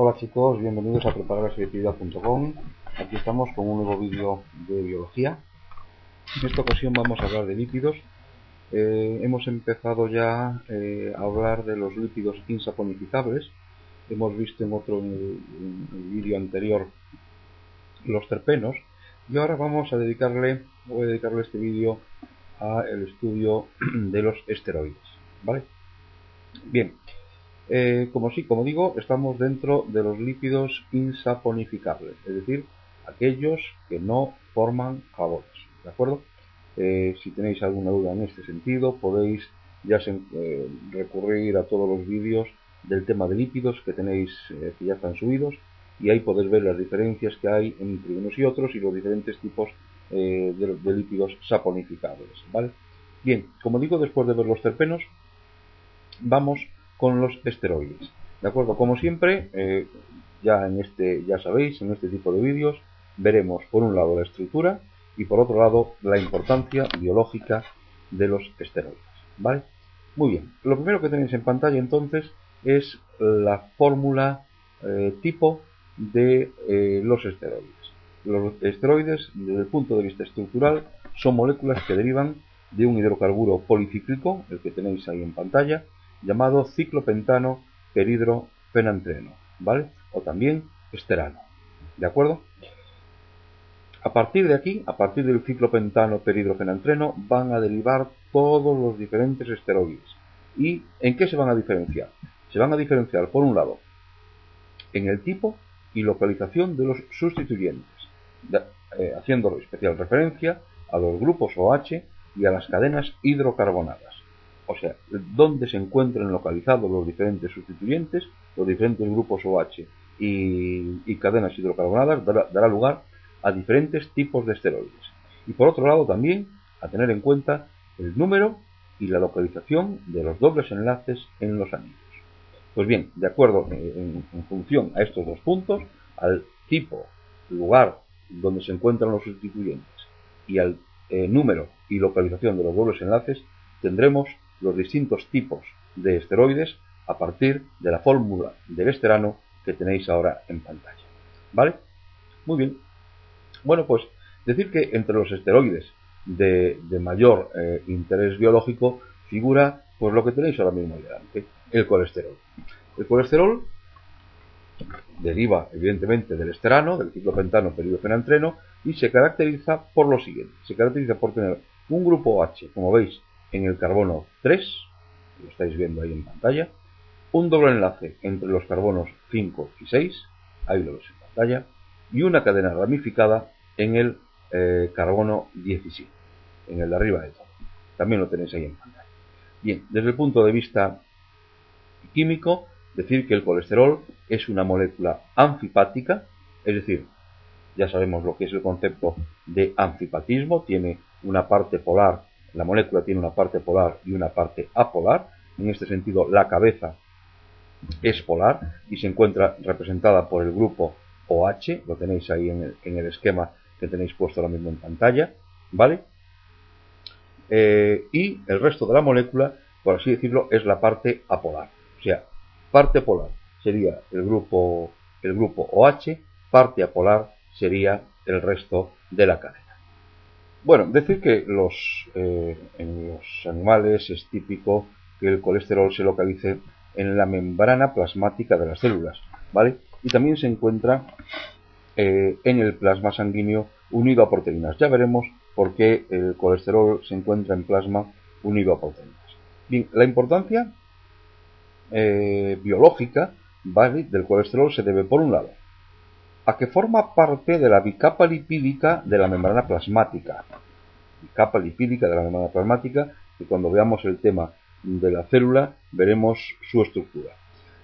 Hola chicos, bienvenidos a prepararlaselectividad.com. Aquí estamos con un nuevo vídeo de biología. En esta ocasión vamos a hablar de lípidos. Hemos empezado ya a hablar de los lípidos insaponificables. Hemos visto en otro vídeo anterior los terpenos. Y ahora voy a dedicarle este vídeo al estudio de los esteroides. ¿Vale? Bien. Como digo, estamos dentro de los lípidos insaponificables, es decir, aquellos que no forman jabones, ¿de acuerdo? Si tenéis alguna duda en este sentido, podéis recurrir a todos los vídeos del tema de lípidos que tenéis, que ya están subidos, y ahí podéis ver las diferencias que hay entre unos y otros y los diferentes tipos de lípidos saponificables, ¿vale? Bien, como digo, después de ver los terpenos, vamos con los esteroides, de acuerdo. Como siempre, ya sabéis, en este tipo de vídeos veremos por un lado la estructura y por otro lado la importancia biológica de los esteroides, ¿vale? Muy bien, lo primero que tenéis en pantalla entonces es la fórmula tipo de los esteroides. Los esteroides, desde el punto de vista estructural, son moléculas que derivan de un hidrocarburo policíclico, el que tenéis ahí en pantalla, llamado ciclopentano peridrofenantreno, ¿vale? O también esterano, ¿de acuerdo? A partir de aquí, a partir del ciclopentano peridrofenantreno, van a derivar todos los diferentes esteroides. ¿Y en qué se van a diferenciar? Se van a diferenciar, por un lado, en el tipo y localización de los sustituyentes, haciendo especial referencia a los grupos OH y a las cadenas hidrocarbonadas. O sea, dónde se encuentran localizados los diferentes sustituyentes, los diferentes grupos OH y cadenas hidrocarbonadas, dará lugar a diferentes tipos de esteroides. Y por otro lado también a tener en cuenta el número y la localización de los dobles enlaces en los anillos. Pues bien, de acuerdo en función a estos dos puntos, al tipo, lugar donde se encuentran los sustituyentes y al número y localización de los dobles enlaces, tendremos los distintos tipos de esteroides a partir de la fórmula del esterano que tenéis ahora en pantalla. ¿Vale? Muy bien. Bueno, pues decir que entre los esteroides de mayor interés biológico figura pues lo que tenéis ahora mismo delante, el colesterol. El colesterol deriva evidentemente del esterano, del ciclopentano peridrofenantreno, y se caracteriza por lo siguiente. Se caracteriza por tener un grupo OH, como veis, en el carbono 3, lo estáis viendo ahí en pantalla, un doble enlace entre los carbonos 5 y 6, ahí lo veis en pantalla, y una cadena ramificada en el carbono 17, en el de arriba de todo. También lo tenéis ahí en pantalla. Bien, desde el punto de vista químico, decir que el colesterol es una molécula anfipática, es decir, ya sabemos lo que es el concepto de anfipatismo, tiene una parte polar, la molécula tiene una parte polar y una parte apolar. En este sentido, la cabeza es polar y se encuentra representada por el grupo OH, lo tenéis ahí en el esquema que tenéis puesto ahora mismo en pantalla, ¿vale? Y el resto de la molécula, por así decirlo, es la parte apolar. O sea, parte polar sería el grupo OH, parte apolar sería el resto de la cadena. Bueno, decir que en los animales es típico que el colesterol se localice en la membrana plasmática de las células, ¿vale? Y también se encuentra en el plasma sanguíneo unido a proteínas. Ya veremos por qué el colesterol se encuentra en plasma unido a proteínas. Bien, la importancia biológica, ¿vale?, del colesterol se debe, por un lado, a que forma parte de la bicapa lipídica de la membrana plasmática. Bicapa lipídica de la membrana plasmática, y cuando veamos el tema de la célula veremos su estructura.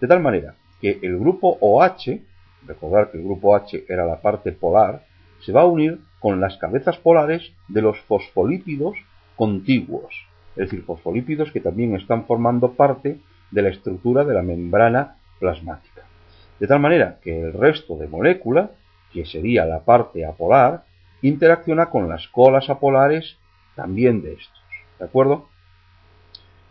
De tal manera que el grupo OH, recordar que el grupo OH era la parte polar, se va a unir con las cabezas polares de los fosfolípidos contiguos, es decir, fosfolípidos que también están formando parte de la estructura de la membrana plasmática. De tal manera que el resto de molécula, que sería la parte apolar, interacciona con las colas apolares también de estos, ¿de acuerdo?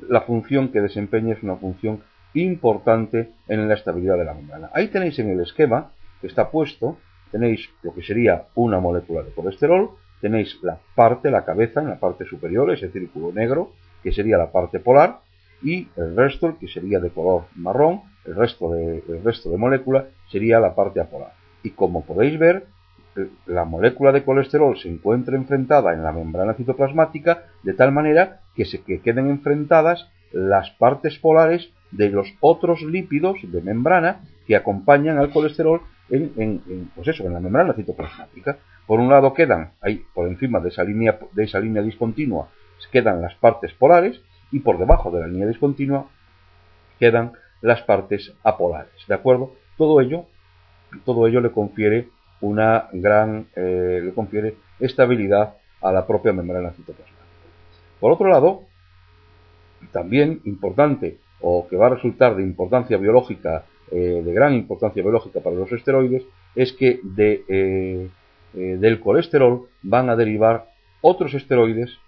La función que desempeña es una función importante en la estabilidad de la membrana. Ahí tenéis en el esquema que está puesto, tenéis lo que sería una molécula de colesterol, tenéis la parte, la cabeza, en la parte superior, ese círculo negro, que sería la parte polar, y el resto, que sería de color marrón, el resto de molécula, sería la parte apolar. Y como podéis ver, la molécula de colesterol se encuentra enfrentada en la membrana citoplasmática de tal manera que queden enfrentadas las partes polares de los otros lípidos de membrana que acompañan al colesterol en la membrana citoplasmática. Por un lado quedan ahí por encima de esa línea discontinua quedan las partes polares y por debajo de la línea discontinua quedan las partes apolares, ¿de acuerdo? Todo ello le confiere le confiere estabilidad a la propia membrana citoplasmática. Por otro lado, también importante, o que va a resultar de importancia biológica, de gran importancia biológica para los esteroides, es que del colesterol van a derivar otros esteroides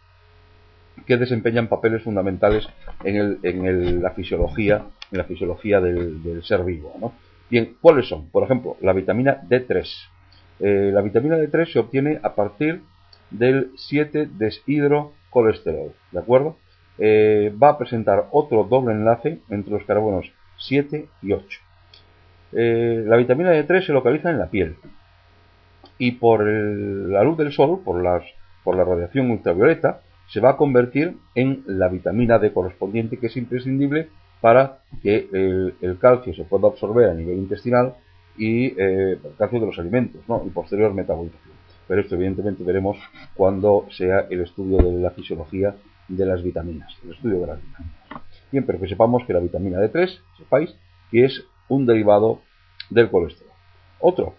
que desempeñan papeles fundamentales en la fisiología del ser vivo, ¿no? Bien, ¿cuáles son? Por ejemplo, la vitamina D3. La vitamina D3 se obtiene a partir del 7-deshidrocolesterol, ¿de acuerdo? Va a presentar otro doble enlace entre los carbonos 7 y 8. La vitamina D3 se localiza en la piel y por la luz del sol, por la radiación ultravioleta, se va a convertir en la vitamina D correspondiente, que es imprescindible para que el calcio se pueda absorber a nivel intestinal y el calcio de los alimentos, ¿no? Y posterior metabolización. Pero esto evidentemente veremos cuando sea el estudio de la fisiología de las vitaminas, el estudio de las vitaminas. Bien, pero que sepamos que la vitamina D3, sepáis, que es un derivado del colesterol. Otro,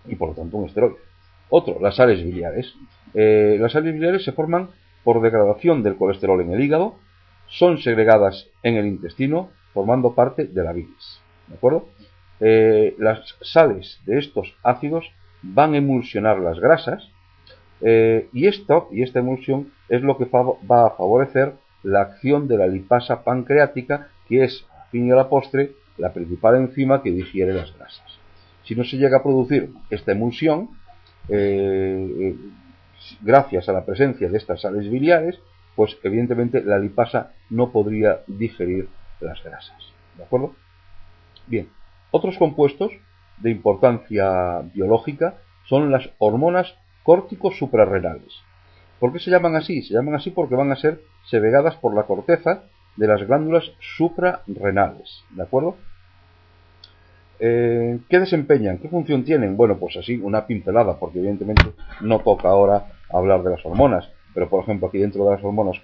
y por lo tanto un esteroide. Otro, las sales biliares. Las sales biliares se forman por degradación del colesterol en el hígado, son segregadas en el intestino, formando parte de la bilis, ¿de acuerdo? Las sales de estos ácidos van a emulsionar las grasas, y esta emulsión es lo que va a favorecer la acción de la lipasa pancreática, que es, a fin y a la postre, la principal enzima que digiere las grasas. Si no se llega a producir esta emulsión, gracias a la presencia de estas sales biliares, pues evidentemente la lipasa no podría digerir las grasas, ¿de acuerdo? Bien, otros compuestos de importancia biológica son las hormonas córticos suprarrenales. ¿Por qué se llaman así? Se llaman así porque van a ser segregadas por la corteza de las glándulas suprarrenales, ¿de acuerdo? ¿Qué desempeñan? ¿Qué función tienen? Bueno, pues así una pincelada, porque evidentemente no toca ahora hablar de las hormonas, pero por ejemplo aquí dentro de las hormonas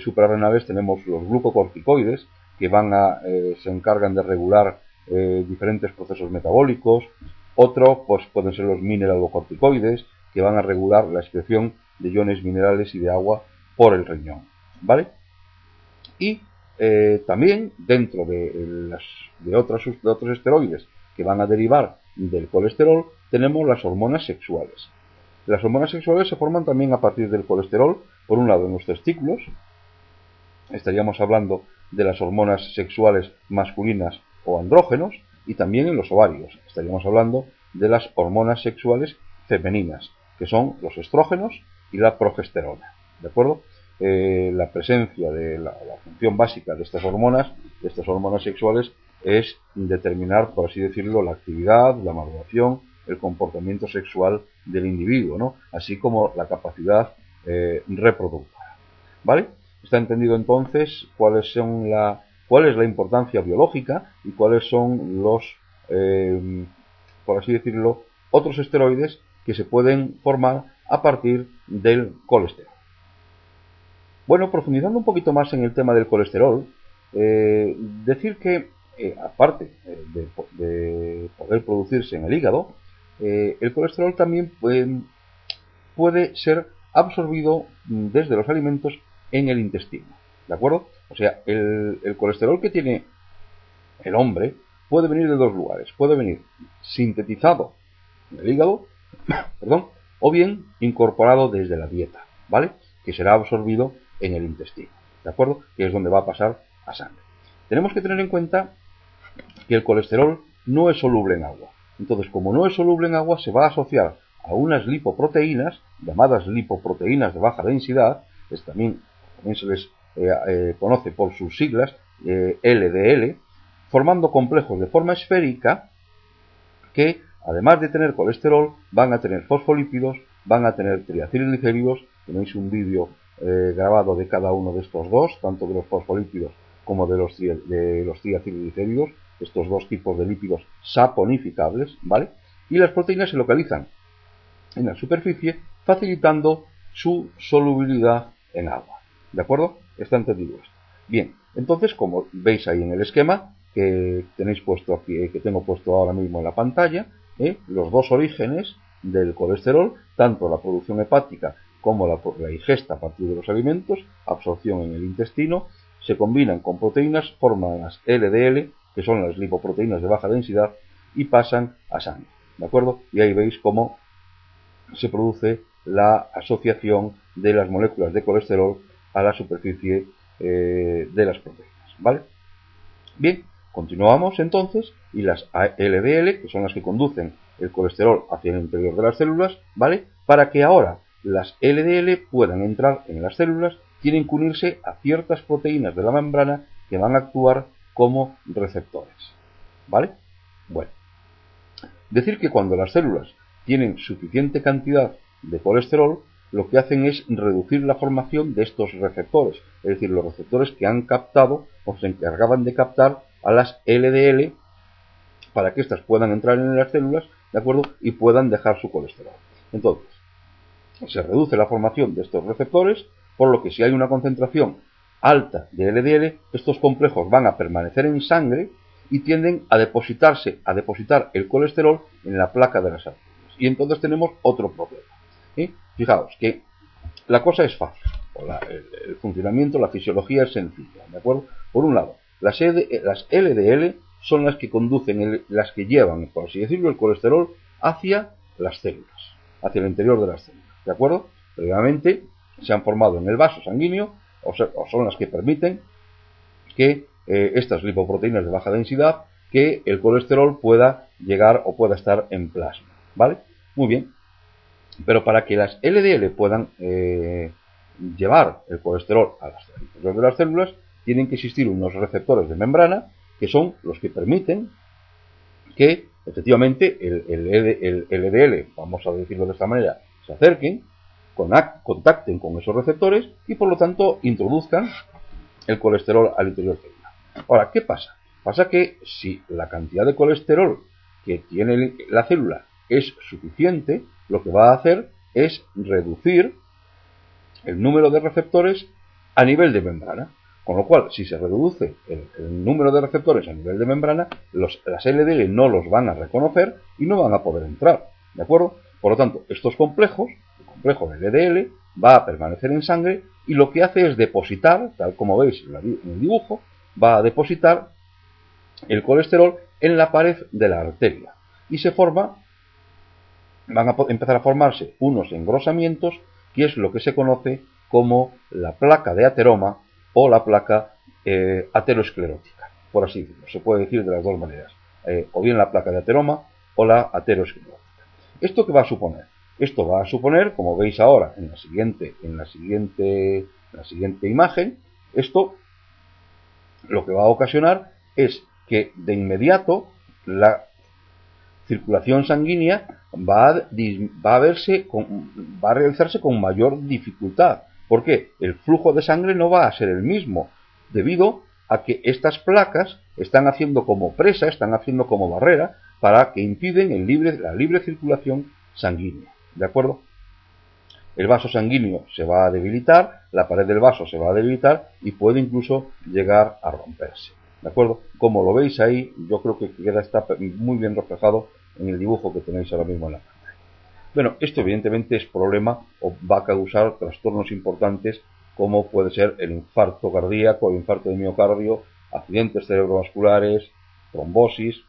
suprarrenales tenemos los glucocorticoides, que se encargan de regular diferentes procesos metabólicos. Otros pues pueden ser los mineralocorticoides, que van a regular la excreción de iones minerales y de agua por el riñón, ¿vale? Y también dentro de otros esteroides que van a derivar del colesterol tenemos las hormonas sexuales. Las hormonas sexuales se forman también a partir del colesterol, por un lado en los testículos, estaríamos hablando de las hormonas sexuales masculinas o andrógenos, y también en los ovarios, estaríamos hablando de las hormonas sexuales femeninas, que son los estrógenos y la progesterona, ¿de acuerdo? La presencia de la función básica de estas hormonas sexuales, es determinar, por así decirlo, la actividad, la maduración, el comportamiento sexual del individuo, ¿no? Así como la capacidad reproductora, ¿vale? Está entendido entonces cuál es la importancia biológica y cuáles son los, por así decirlo, otros esteroides que se pueden formar a partir del colesterol. Bueno, profundizando un poquito más en el tema del colesterol, decir que, aparte de poder producirse en el hígado, el colesterol también puede ser absorbido desde los alimentos en el intestino, ¿de acuerdo? O sea, el colesterol que tiene el hombre puede venir de dos lugares. Puede venir sintetizado en el hígado, perdón, o bien incorporado desde la dieta, ¿vale? Que será absorbido en el intestino, ¿de acuerdo? Que es donde va a pasar a sangre. tenemos que tener en cuenta que el colesterol no es soluble en agua. Entonces, como no es soluble en agua, se va a asociar a unas lipoproteínas, llamadas lipoproteínas de baja densidad, también se les conoce por sus siglas, LDL, formando complejos de forma esférica que, además de tener colesterol, van a tener fosfolípidos, van a tener triacilglicéridos. Tenéis un vídeo grabado de cada uno de estos dos, tanto de los fosfolípidos como de los triacilglicéridos, estos dos tipos de lípidos saponificables, ¿vale? Y las proteínas se localizan en la superficie, facilitando su solubilidad en agua. ¿De acuerdo? Está entendido esto. Bien, entonces, como veis ahí en el esquema que tenéis puesto aquí, que tengo puesto ahora mismo en la pantalla, los dos orígenes del colesterol, tanto la producción hepática como la ingesta a partir de los alimentos, absorción en el intestino, se combinan con proteínas, forman las LDL, que son las lipoproteínas de baja densidad, y pasan a sangre. ¿De acuerdo? Y ahí veis cómo se produce la asociación de las moléculas de colesterol a la superficie de las proteínas, ¿vale? Bien, continuamos entonces, y las LDL, que son las que conducen el colesterol hacia el interior de las células, ¿vale? Para que ahora las LDL puedan entrar en las células, tienen que unirse a ciertas proteínas de la membrana que van a actuar como receptores, ¿vale? Bueno, decir que cuando las células tienen suficiente cantidad de colesterol, lo que hacen es reducir la formación de estos receptores, es decir, los receptores que han captado o se encargaban de captar a las LDL para que éstas puedan entrar en las células, ¿de acuerdo? Y puedan dejar su colesterol. Entonces, se reduce la formación de estos receptores, por lo que si hay una concentración alta de LDL, estos complejos van a permanecer en sangre y tienden a depositar el colesterol en la placa de las arterias. Y entonces tenemos otro problema. Fijaos que la cosa es fácil, el funcionamiento, la fisiología es sencilla, ¿de acuerdo? Por un lado, las LDL son las que conducen, las que llevan, por así decirlo, el colesterol hacia las células, hacia el interior de las células, ¿de acuerdo? Previamente se han formado en el vaso sanguíneo, o son las que permiten que estas lipoproteínas de baja densidad, que el colesterol pueda llegar o pueda estar en plasma, ¿vale? Muy bien. Pero para que las LDL puedan llevar el colesterol a las células de las células, tienen que existir unos receptores de membrana que son los que permiten que efectivamente el LDL, vamos a decirlo de esta manera, se acerquen, contacten con esos receptores y por lo tanto introduzcan el colesterol al interior celular. Ahora, ¿qué pasa? Pasa que si la cantidad de colesterol que tiene la célula es suficiente, lo que va a hacer es reducir el número de receptores a nivel de membrana. Con lo cual, si se reduce el número de receptores a nivel de membrana, las LDL no los van a reconocer y no van a poder entrar. ¿De acuerdo? Por lo tanto, estos complejos, el complejo de LDL, va a permanecer en sangre y lo que hace es depositar, tal como veis en el dibujo, va a depositar el colesterol en la pared de la arteria. Y van a empezar a formarse unos engrosamientos, que es lo que se conoce como la placa de ateroma o la placa aterosclerótica, por así decirlo. Se puede decir de las dos maneras, o bien la placa de ateroma o la aterosclerótica. ¿Esto qué va a suponer? Esto va a suponer, como veis ahora en la siguiente imagen, esto lo que va a ocasionar es que de inmediato la circulación sanguínea va a realizarse con mayor dificultad. ¿Por qué? El flujo de sangre no va a ser el mismo, debido a que estas placas están haciendo como presa, están haciendo como barrera, para que impiden la libre circulación sanguínea. ¿De acuerdo? El vaso sanguíneo se va a debilitar, la pared del vaso se va a debilitar y puede incluso llegar a romperse. ¿De acuerdo? Como lo veis ahí, yo creo que está muy bien reflejado en el dibujo que tenéis ahora mismo en la pantalla. Bueno, esto evidentemente es problema o va a causar trastornos importantes como puede ser el infarto cardíaco, el infarto de miocardio, accidentes cerebrovasculares, trombosis.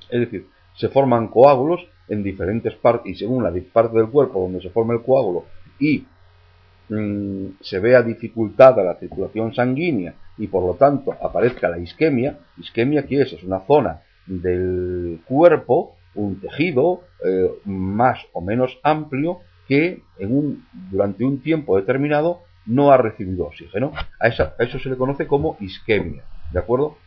Es decir, se forman coágulos en diferentes partes y según la parte del cuerpo donde se forma el coágulo y se vea dificultada la circulación sanguínea y por lo tanto aparezca la isquemia. Isquemia, ¿qué es? Es una zona del cuerpo, un tejido más o menos amplio que durante un tiempo determinado no ha recibido oxígeno. A eso se le conoce como isquemia, ¿de acuerdo?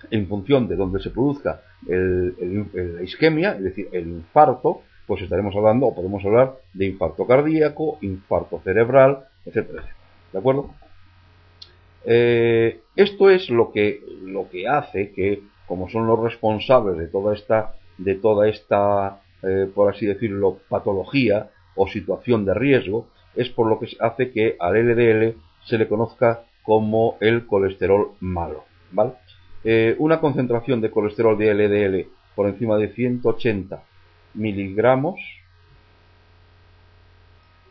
En función de donde se produzca la isquemia, es decir, el infarto, pues estaremos hablando, o podemos hablar de infarto cardíaco, infarto cerebral, etcétera, etcétera. ¿De acuerdo? Esto es lo que hace que, como son los responsables de toda esta, por así decirlo, patología o situación de riesgo, es por lo que hace que al LDL se le conozca como el colesterol malo, ¿vale? Una concentración de colesterol de LDL por encima de 180 miligramos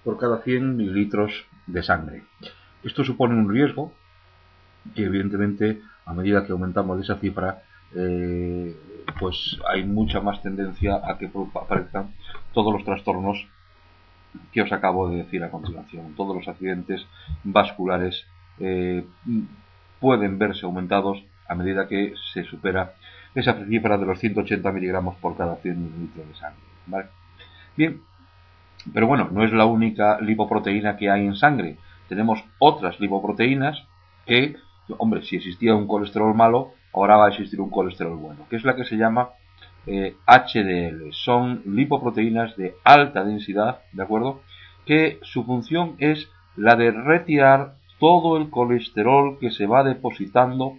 por cada 100 mililitros de sangre. Esto supone un riesgo que, evidentemente, a medida que aumentamos esa cifra, pues hay mucha más tendencia a que aparezcan todos los trastornos que os acabo de decir a continuación. Todos los accidentes vasculares pueden verse aumentados a medida que se supera esa cifra de los 180 miligramos por cada 100 mililitros de sangre, ¿vale? Bien, pero bueno, no es la única lipoproteína que hay en sangre. Tenemos otras lipoproteínas que, hombre, si existía un colesterol malo, ahora va a existir un colesterol bueno, que es la que se llama HDL. Son lipoproteínas de alta densidad, ¿de acuerdo? Que su función es la de retirar todo el colesterol que se va depositando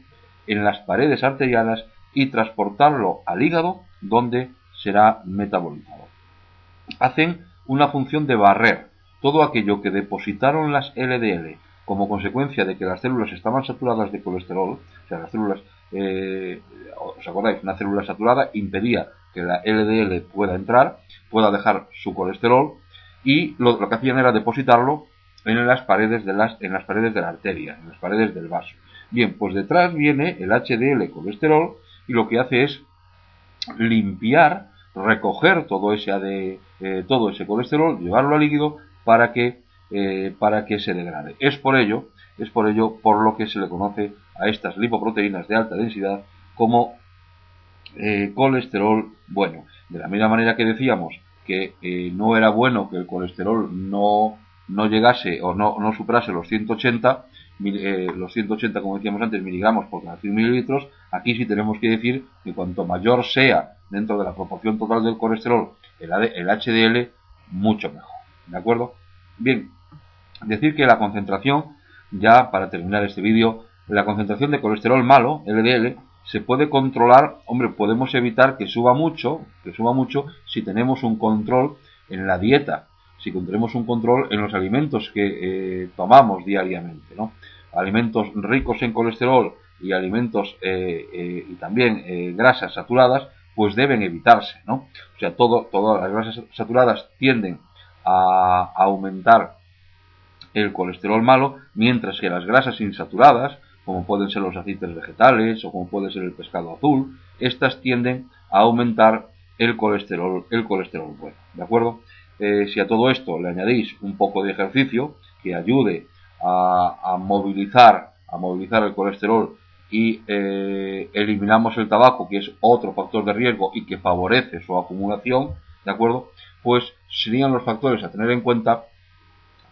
en las paredes arteriales y transportarlo al hígado, donde será metabolizado. Hacen una función de barrer todo aquello que depositaron las LDL como consecuencia de que las células estaban saturadas de colesterol. O sea, las células, ¿os acordáis? Una célula saturada impedía que la LDL pueda entrar, pueda dejar su colesterol, y lo que hacían era depositarlo en las paredes de la arteria, en las paredes del vaso. Bien, pues detrás viene el HDL colesterol y lo que hace es limpiar, recoger todo ese colesterol, llevarlo al líquido para que se degrade. Es por ello por lo que se le conoce a estas lipoproteínas de alta densidad como colesterol bueno. De la misma manera que decíamos que no era bueno que el colesterol no llegase o no superase los 180, como decíamos antes, miligramos por cada 100 mililitros. Aquí sí tenemos que decir que cuanto mayor sea dentro de la proporción total del colesterol el HDL, mucho mejor, ¿de acuerdo? Bien, decir que la concentración, ya para terminar este vídeo, la concentración de colesterol malo, LDL, se puede controlar. Hombre, podemos evitar que suba mucho si tenemos un control en la dieta, si tenemos un control en los alimentos que tomamos diariamente, ¿no? Alimentos ricos en colesterol y alimentos y también grasas saturadas, pues deben evitarse, ¿no? O sea, todas las grasas saturadas tienden a aumentar el colesterol malo, mientras que las grasas insaturadas, como pueden ser los aceites vegetales o como puede ser el pescado azul, estas tienden a aumentar el colesterol bueno, ¿de acuerdo? Si a todo esto le añadís un poco de ejercicio que ayude a movilizar el colesterol y eliminamos el tabaco, que es otro factor de riesgo y que favorece su acumulación, ¿de acuerdo? Pues serían los factores a tener en cuenta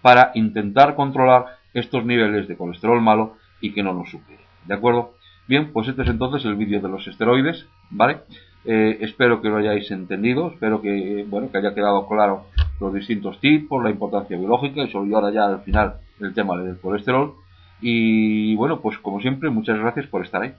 para intentar controlar estos niveles de colesterol malo y que no nos supere, ¿de acuerdo? Bien, pues este es entonces el vídeo de los esteroides, ¿vale? Espero que lo hayáis entendido, espero que, que haya quedado claro los distintos tipos, la importancia biológica y sobre ahora ya al final el tema del colesterol. Y bueno, pues como siempre, muchas gracias por estar ahí.